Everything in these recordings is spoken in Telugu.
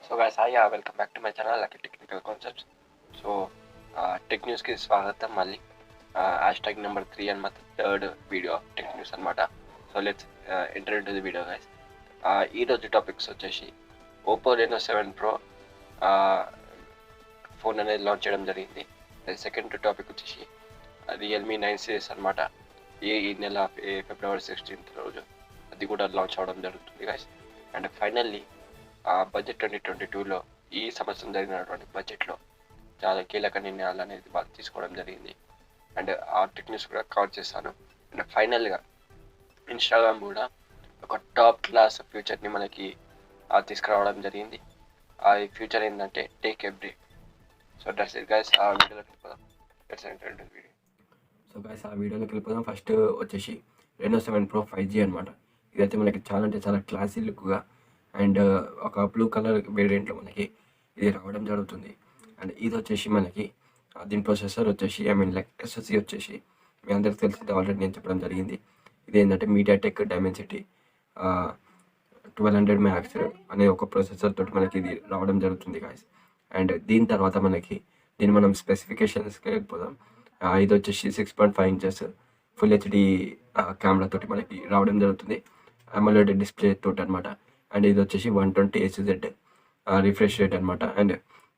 So guys, hi, welcome back to my channel, Akhil Technical Concepts. So, Tech News की स्वागतम మళ్ళీ hashtag number 3 and my third video of Tech News అనమాట. So let's enter into the video guys. ఈ రోజు టాపిక్స్ వచ్చేసి Oppo Reno 7 Pro ఫోన్ అనేది లాంచ్ చేయడం జరిగింది. సెకండ్ టాపిక్ వచ్చేసి Realme 9 సిరీస్ అనమాట. ఈ నెల ఫిబ్రవరి 16th రోజు అది కూడా లాంచ్ అవడం జరుగుతుంది గైస్. అండ్ ఫైనల్లీ బడ్జెట్ 2022లో ఈ సంవత్సరం జరిగినటువంటి బడ్జెట్లో చాలా కీలక నిర్ణయాలు అనేది వాళ్ళు తీసుకోవడం జరిగింది. అండ్ ఆ టెక్నిక్స్ కూడా కవర్ చేస్తాను. అండ్ ఫైనల్గా ఇన్స్టాగ్రామ్ కూడా ఒక టాప్ క్లాస్ ఫ్యూచర్ని మనకి తీసుకురావడం జరిగింది. ఆ ఫ్యూచర్ ఏంటంటే take a break. So that's it guys. ఆ వీడియోలోకి వెళ్ళిపోదాం. Let's enter into the video. So guys ఆ వీడియోలోకి వెళ్ళిపోదాం. ఫస్ట్ వచ్చేసి Reno 7 Pro 5G అనమాట. ఇదైతే మనకి చాలా అంటే చాలా క్లాసీ లుక్గా అండ్ ఒక బ్లూ కలర్ వేరియంట్లో మనకి ఇది రావడం జరుగుతుంది. అండ్ ఇది వచ్చేసి మనకి దీని ప్రొసెసర్ వచ్చేసి SoC వచ్చేసి మీ అందరికి తెలిసింది ఆల్రెడీ నేను చెప్పడం జరిగింది. ఇది ఏంటంటే MediaTek Dimensity 1200 Max అనే ఒక ప్రొసెసర్ తోటి మనకి ఇది రావడం జరుగుతుంది గాయస్. అండ్ దీని తర్వాత మనకి మనం స్పెసిఫికేషన్స్కి వెళ్ళిపోదాం. ఇది వచ్చేసి 6.5 inches ఫుల్ హెచ్డి కెమెరా తోటి మనకి రావడం జరుగుతుంది, AMOLED డిస్ప్లే తోటి అనమాట. అండ్ ఇది వచ్చేసి 120 Hz రిఫ్రెష్ రేట్ అనమాట. అండ్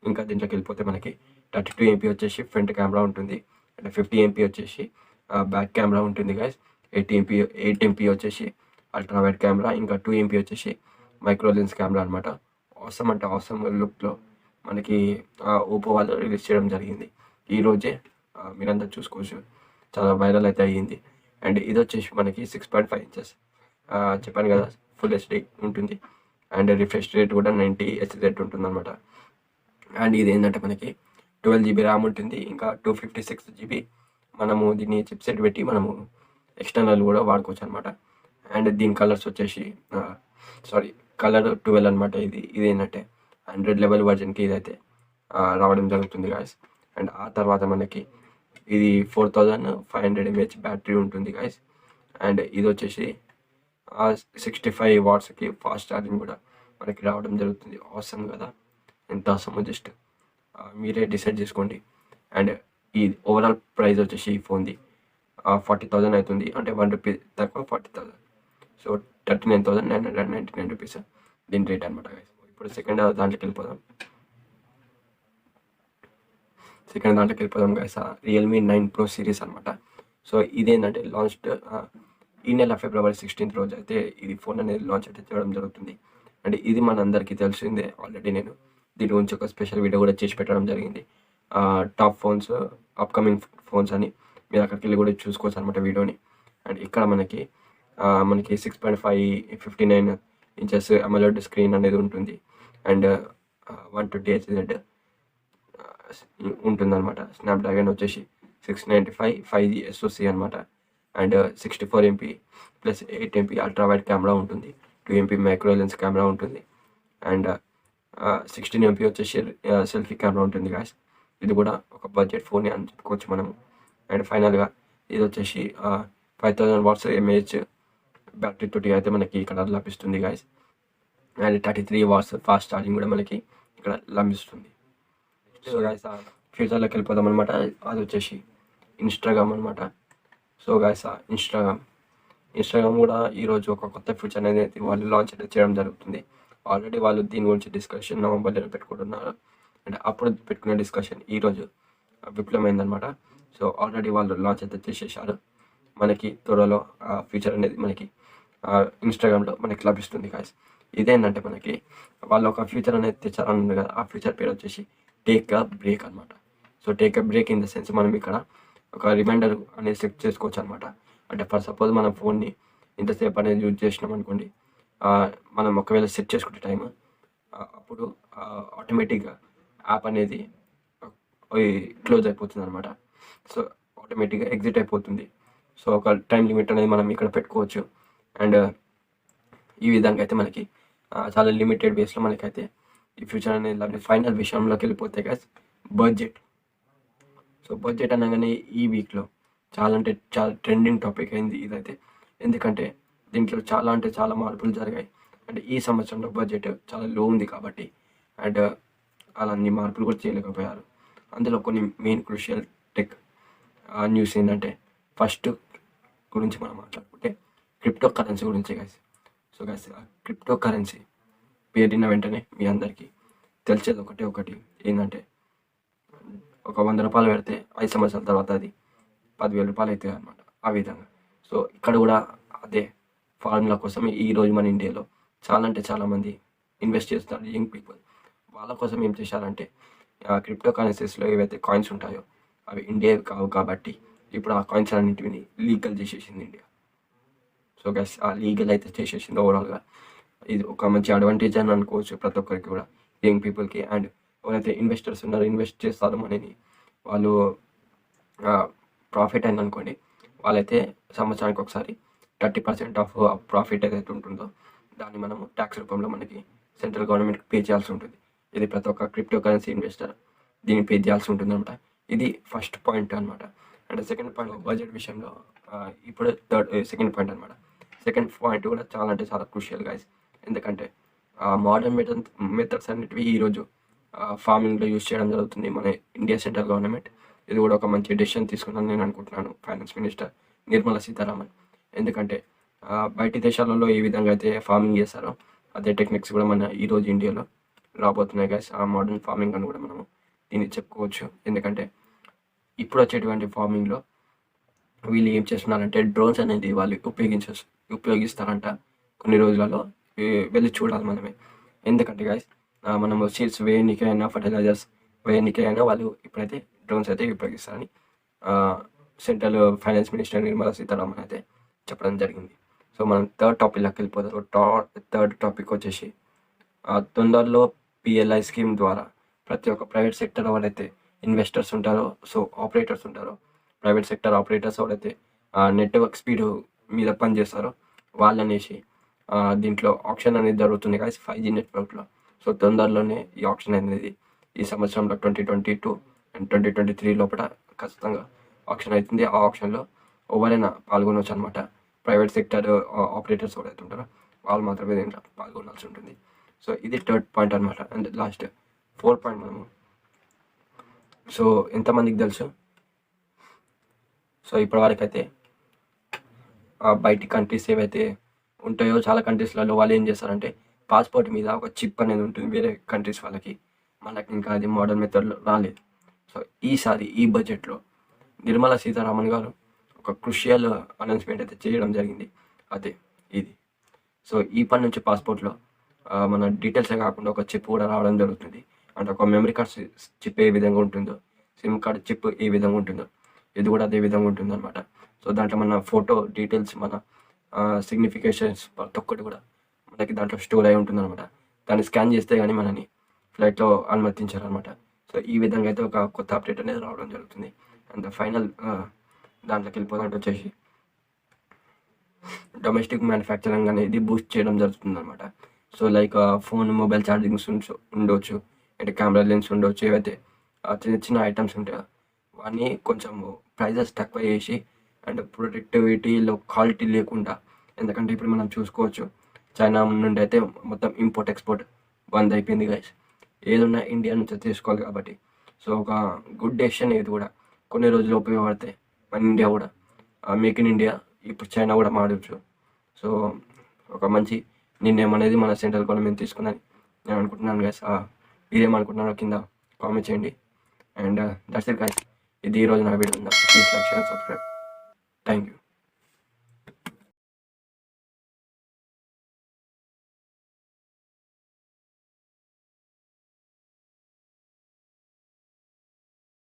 ఇంకా దీంట్లోకి వెళ్ళిపోతే మనకి 32 MP వచ్చేసి ఫ్రంట్ కెమెరా ఉంటుంది. అండ్ 50 MP వచ్చేసి బ్యాక్ కెమెరా ఉంటుంది గైస్. 8 MP వచ్చేసి అల్ట్రా వైడ్ కెమెరా, ఇంకా 2 MP వచ్చేసి మైక్రో లెన్స్ కెమెరా అనమాట. అవసరం అంటే అవసరం లుక్లో మనకి ఓపో వాళ్ళు రిలీజ్ చేయడం జరిగింది ఈరోజే. మీరంతా చూసుకోవచ్చు, చాలా వైరల్ అయితే అయ్యింది. అండ్ ఇది వచ్చేసి మనకి 6.5 inches చెప్పాను కదా, ఫుల్ హెచ్డి ఉంటుంది. అండ్ రిఫ్రెష్ రేట్ కూడా 90 Hz ఉంటుంది అనమాట. అండ్ ఇది ఏంటంటే మనకి 12 GB ర్యామ్ ఉంటుంది, ఇంకా 256 GB మనము దీన్ని చిప్సెట్ పెట్టి మనము ఎక్స్టర్నల్ కూడా వాడుకోవచ్చు అనమాట. అండ్ దీని కలర్స్ వచ్చేసి కలర్ 12 అనమాట. ఇది ఏంటంటే 100 లెవెల్ వర్జన్కి ఇదైతే రావడం జరుగుతుంది గాయస్. అండ్ ఆ తర్వాత మనకి ఇది 4500 mAh బ్యాటరీ ఉంటుంది గాయస్. అండ్ ఇది వచ్చేసి 65 wattsకి ఫాస్ట్ ఛార్జింగ్ కూడా మనకి రావడం జరుగుతుంది. అవసరం కదా, ఎంత అవసరమో జస్ట్ మీరే డిసైడ్ చేసుకోండి. అండ్ ఈ ఓవరాల్ ప్రైస్ వచ్చేసి ఈ ఫోన్ది 40,000 అవుతుంది, అంటే 1 రూపీ తక్కువ 40,000. సో 39,999 రూపీస్ దీని రేట్ అనమాట గైస్. ఇప్పుడు సెకండ్ దాంట్లోకి వెళ్ళిపోదాం గైస్. Realme9pro సిరీస్ అనమాట. సో ఇదేంటంటే లాంచ్డ్ ఈ నెల ఫిబ్రవరి 16th రోజు అయితే ఇది ఫోన్ అనేది లాంచ్ అయితే చేయడం జరుగుతుంది. అండ్ ఇది మనందరికీ తెలిసిందే, ఆల్రెడీ నేను దీని గురించి ఒక స్పెషల్ వీడియో కూడా చేసి పెట్టడం జరిగింది. టాప్ ఫోన్స్, అప్కమింగ్ ఫోన్స్ అని మీరు అక్కడికి వెళ్ళి కూడా చూసుకోవచ్చు అనమాట వీడియోని. అండ్ ఇక్కడ మనకి 6.5 59 inches AMOLED స్క్రీన్ అనేది ఉంటుంది. అండ్ 120 Hz ఉంటుందన్నమాట. స్నాప్డ్రాగన్ వచ్చేసి 695 5G SoC అనమాట. And 64 MP plus 8 MP ultra wide camera ఉంటుంది, 2 MP మైక్రో లెన్స్ కెమెరా ఉంటుంది. అండ్ 16 MP వచ్చేసి సెల్ఫీ కెమెరా ఉంటుంది గాయస్. ఇది కూడా ఒక బడ్జెట్ ఫోన్ అని చెప్పుకోవచ్చు మనము. అండ్ ఫైనల్గా ఇది వచ్చేసి 5000 watts mAh బ్యాటరీ తోటి అయితే మనకి ఇక్కడ లభిస్తుంది guys. And 33 watts fast charging కూడా మనకి ఇక్కడ లభిస్తుంది. సో గాయస్ ఫ్యూచర్లోకి వెళ్ళిపోదాం అనమాట. అది వచ్చేసి ఇన్స్టాగ్రామ్ అనమాట. సో గాయస్ ఇన్స్టాగ్రామ్ కూడా ఈరోజు ఒక కొత్త ఫీచర్ అనేది వాళ్ళు లాంచ్ అయితే చేయడం జరుగుతుంది. ఆల్రెడీ వాళ్ళు దీని గురించి డిస్కషన్ నవంబర్లో పెట్టుకుంటున్నారు. అండ్ అప్పుడు పెట్టుకునే డిస్కషన్ ఈరోజు విఫలమైందనమాట. సో ఆల్రెడీ వాళ్ళు లాంచ్ అయితే చేసేసారు. మనకి త్వరలో ఆ ఫీచర్ అనేది మనకి ఇన్స్టాగ్రామ్లో మనకి లభిస్తుంది గాయస్. ఇదేంటంటే మనకి వాళ్ళు ఒక ఫీచర్ అనేది తెచ్చారని కదా, ఆ ఫీచర్ పేరు వచ్చేసి టేక్ అ బ్రేక్ అనమాట. So take a break in the sense మనం ఇక్కడ ఒక రిమైండర్ అనేది సెట్ చేసుకోవచ్చు అనమాట. అంటే ఫర్ సపోజ్ మన ఫోన్ని ఇంతసేపు అనేది యూజ్ చేసినాం అనుకోండి, మనం ఒకవేళ సెట్ చేసుకుంటే టైం, అప్పుడు ఆటోమేటిక్గా యాప్ అనేది క్లోజ్ అయిపోతుంది అనమాట. సో ఆటోమేటిక్గా ఎగ్జిట్ అయిపోతుంది. సో ఒక టైం లిమిట్ అనేది మనం ఇక్కడ పెట్టుకోవచ్చు. అండ్ ఈ విధంగా అయితే మనకి చాలా లిమిటెడ్ బేస్లో మనకైతే ఈ ఫ్యూచర్ అనేది ఫైనల్ విషయంలోకి వెళ్ళిపోతే గైస్ బడ్జెట్. సో బడ్జెట్ అనగానే ఈ వీక్లో చాలా అంటే చాలా ట్రెండింగ్ టాపిక్ అయింది ఇదైతే. ఎందుకంటే దీంట్లో చాలా అంటే చాలా మార్పులు జరిగాయి. అంటే ఈ సంవత్సరంలో బడ్జెట్ చాలా లో ఉంది కాబట్టి అండ్ అలా అన్ని మార్పులు కూడా చేయలేకపోయారు. అందులో కొన్ని మెయిన్ క్రూషియల్ టెక్ న్యూస్ ఏంటంటే, ఫస్ట్ గురించి మనం మాట్లాడుకుంటే క్రిప్టో కరెన్సీ గురించి guys. So guys, cryptocurrency పేరిన వెంటనే మీ అందరికీ తెలిసేది ఒకటి ఏంటంటే, ఒక 100 రూపాయలు పెడితే 5 సంవత్సరాల తర్వాత అది 10,000 రూపాయలు అవుతాయి అనమాట. ఆ విధంగా. సో ఇక్కడ కూడా అదే ఫార్ములా కోసం ఈరోజు మన ఇండియాలో చాలా అంటే చాలామంది ఇన్వెస్ట్ చేస్తున్నారు, యంగ్ పీపుల్. వాళ్ళ కోసం ఏం చేశారంటే, క్రిప్టో కరెన్సీస్లో ఏవైతే కాయిన్స్ ఉంటాయో అవి ఇండియా కావు కాబట్టి ఇప్పుడు ఆ కాయిన్స్ అన్నింటిని లీగల్ చేసేసింది ఇండియా. సో గైస్, ఆ లీగల్ అయితే చేసేసింది ఓవరాల్గా. ఇది ఒక మంచి అడ్వాంటేజ్ అని అనుకోవచ్చు ప్రతి ఒక్కరికి కూడా, యంగ్ పీపుల్కి. అండ్ ఎవరైతే ఇన్వెస్టర్స్ ఉన్నారో, ఇన్వెస్ట్ చేస్తారో మనని, వాళ్ళు ప్రాఫిట్ అయింది అనుకోండి, వాళ్ళైతే సంవత్సరానికి ఒకసారి 30% ఆఫ్ ప్రాఫిట్ ఏదైతే ఉంటుందో దాన్ని మనము ట్యాక్స్ రూపంలో మనకి సెంట్రల్ గవర్నమెంట్కి పే చేయాల్సి ఉంటుంది. ఇది ప్రతి ఒక్క క్రిప్టో కరెన్సీ ఇన్వెస్టర్ దీన్ని పే చేయాల్సి ఉంటుంది అనమాట. ఇది ఫస్ట్ పాయింట్ అనమాట. అండ్ సెకండ్ పాయింట్ బడ్జెట్ విషయంలో, ఇప్పుడు సెకండ్ పాయింట్ అనమాట. సెకండ్ పాయింట్ కూడా చాలా అంటే చాలా క్రూషియల్ గైస్. ఎందుకంటే మోడర్న్ మెథడ్స్ అన్నిటివి ఈరోజు ఫార్మింగ్లో యూజ్ చేయడం జరుగుతుంది మన ఇండియా సెంట్రల్ గవర్నమెంట్. ఇది కూడా ఒక మంచి డెసిషన్ తీసుకున్నాను నేను అనుకుంటున్నాను, ఫైనాన్స్ మినిస్టర్ నిర్మలా సీతారామన్. ఎందుకంటే బయటి దేశాలలో ఏ విధంగా అయితే ఫార్మింగ్ చేస్తారో అదే టెక్నిక్స్ కూడా మన ఈరోజు ఇండియాలో రాబోతున్నాయి గైస్. ఆ మోడర్న్ ఫార్మింగ్ అని కూడా మనము దీన్ని చెప్పుకోవచ్చు. ఎందుకంటే ఇప్పుడు వచ్చేటువంటి ఫార్మింగ్లో వీళ్ళు ఏం చేస్తున్నారంటే, డ్రోన్స్ అనేది వాళ్ళు ఉపయోగిస్తారంట కొన్ని రోజులలో. వెళ్ళి చూడాలి మనమే. ఎందుకంటే గైస్, మనము సీడ్స్ వేయనికైనా, ఫర్టిలైజర్స్ వేయనికైనా వాళ్ళు ఇప్పుడైతే డ్రోన్స్ అయితే ఉపయోగిస్తారని central finance minister Nirmala Sitharaman అయితే చెప్పడం జరిగింది. సో మనం థర్డ్ టాపిక్లోకి వెళ్ళిపోతాం. థర్డ్ టాపిక్ వచ్చేసి, తొందరలో పిఎల్ఐ స్కీమ్ ద్వారా ప్రతి ఒక్క ప్రైవేట్ సెక్టర్ ఎవరైతే ఇన్వెస్టర్స్ ఉంటారో, సో ఆపరేటర్స్ ఉంటారో, ప్రైవేట్ సెక్టర్ ఆపరేటర్స్ ఎవరైతే నెట్వర్క్ స్పీడ్ మీద పనిచేస్తారో వాళ్ళనేసి దీంట్లో ఆప్షన్ అనేది జరుగుతుంది guys 5G నెట్వర్క్లో. సో తొందరలోనే ఈ ఆప్షన్ అనేది ఈ సంవత్సరంలో 2022 అండ్ 2023 లోపల ఖచ్చితంగా ఆప్షన్ అవుతుంది. ఆ ఆప్షన్లో ఎవరైనా పాల్గొనవచ్చు అనమాట. ప్రైవేట్ సెక్టర్ ఆపరేటర్స్ ఎవరైతే ఉంటారో వాళ్ళు మాత్రమే దీంట్లో పాల్గొనాల్సి ఉంటుంది. సో ఇది థర్డ్ పాయింట్ అనమాట. అండ్ లాస్ట్ ఫోర్త్ పాయింట్ మనము, సో ఎంతమందికి తెలుసు, సో ఇప్పటివరకు అయితే బయటి కంట్రీస్ ఏవైతే ఉంటాయో చాలా కంట్రీస్లలో వాళ్ళు ఏం చేస్తారంటే, పాస్పోర్ట్ మీద ఒక చిప్ అనేది ఉంటుంది వేరే కంట్రీస్ వాళ్ళకి. మనకి ఇంకా అది మోడర్న్ మెథడ్లో రాలేదు. సో ఈసారి ఈ బడ్జెట్లో నిర్మలా సీతారామన్ గారు ఒక క్రుషియల్ అనౌన్స్మెంట్ అయితే చేయడం జరిగింది. అదే ఇది. సో ఈ పని నుంచి పాస్పోర్ట్లో మన డీటెయిల్సే కాకుండా ఒక చిప్ కూడా రావడం జరుగుతుంది. అంటే ఒక మెమరీ కార్డ్ చిప్ ఏ విధంగా ఉంటుందో, సిమ్ కార్డ్ చిప్ ఏ విధంగా ఉంటుందో ఇది కూడా అదే విధంగా ఉంటుంది అనమాట. సో దాంట్లో మన ఫోటో డీటెయిల్స్, మన సిగ్నిఫికేషన్స్ ప్రతి ఒక్కటి కూడా మనకి దాంట్లో స్టోర్ అయి ఉంటుంది అనమాట. దాన్ని స్కాన్ చేస్తే కానీ మనని ఫ్లైట్లో అనుమతించారనమాట. సో ఈ విధంగా అయితే ఒక కొత్త అప్డేట్ అనేది రావడం జరుగుతుంది. అండ్ ఫైనల్ దాంట్లోకి వెళ్ళిపోతుంటే వచ్చేసి, డొమెస్టిక్ మ్యానుఫ్యాక్చరింగ్ అనేది బూస్ట్ చేయడం జరుగుతుంది అనమాట. So like phone, mobile chargings ఉండవచ్చు, అంటే కెమెరా లెన్స్ ఉండవచ్చు, ఏవైతే చిన్న చిన్న ఐటమ్స్ ఉంటాయో అవన్నీ కొంచెం ప్రైజెస్ తక్కువ చేసి, అండ్ ప్రొడక్టివిటీలో క్వాలిటీ లేకుండా, ఎందుకంటే ఇప్పుడు మనం చూసుకోవచ్చు చైనా నుండి అయితే మొత్తం ఇంపోర్ట్ ఎక్స్పోర్ట్ బంద్ అయిపోయింది గైస్. ఏదున్నా ఇండియా నుంచి తీసుకోవాలి కాబట్టి. సో ఒక గుడ్ డెసిషన్ ఇది కూడా. కొన్ని రోజులు ఉపయోగపడితే మన ఇండియా కూడా మేక్ ఇన్ ఇండియా ఇప్పుడు చైనా కూడా మాడవచ్చు. సో ఒక మంచి నిర్ణయం అనేది మన సెంట్రల్ గవర్నమెంట్ తీసుకుందని నేను అనుకుంటున్నాను గైస్. మీరేమనుకుంటున్నారో కింద కామెంట్ చేయండి. And that's it guys. ఇది ఈరోజు నా video. Please like, share, subscribe. Thank you.